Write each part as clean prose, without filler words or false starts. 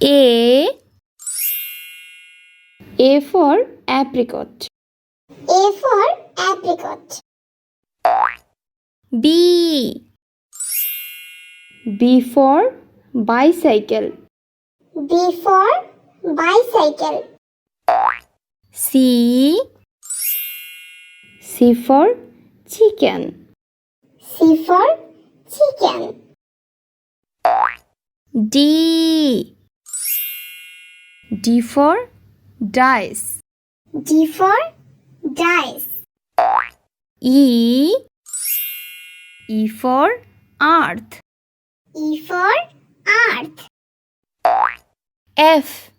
A for apricot. A for apricot. B for bicycle. B for bicycle. C for chicken. C for chicken. D for dice. D for dice. E for earth. E for earth. F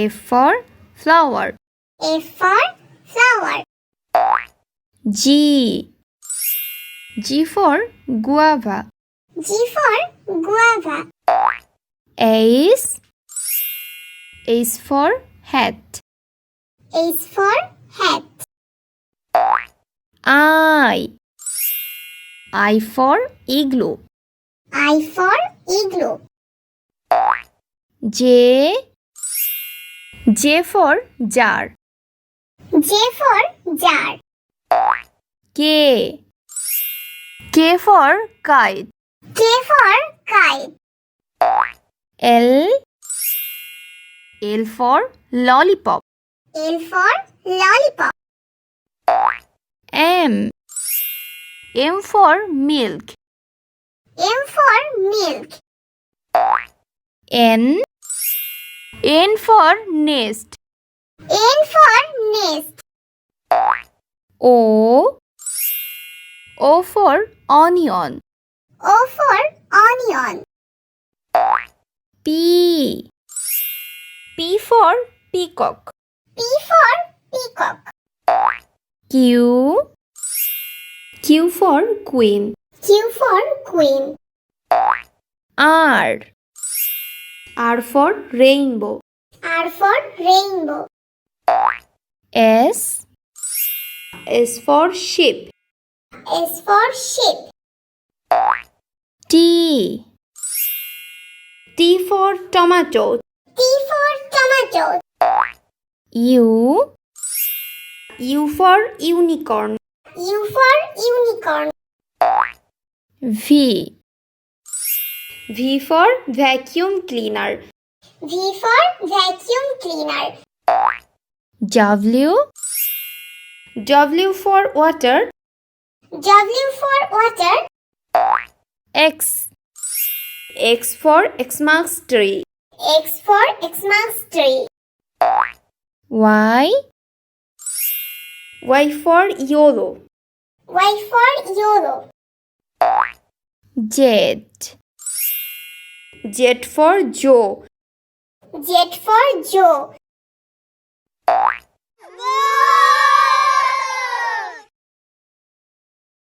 for flower. F for flower. G for guava. G for guava. H for hat. H for hat. I for igloo. I for igloo. J for jar. J for jar. K for kite. K for kite. L for lollipop. L for lollipop. M for milk. M for milk. N for nest. N for nest. O for onion. O for onion. P for peacock. P for peacock. Q for queen. Q for queen. R for rainbow. R for rainbow. S for sheep. S for sheep. T for tomato. T for tomato. U for unicorn. U for unicorn. V for vacuum cleaner. V for vacuum cleaner. W for water. W for water. X for Xmas tree. X for Xmas tree. Y for yellow. Y for yellow. Z for Joe. Z for Joe.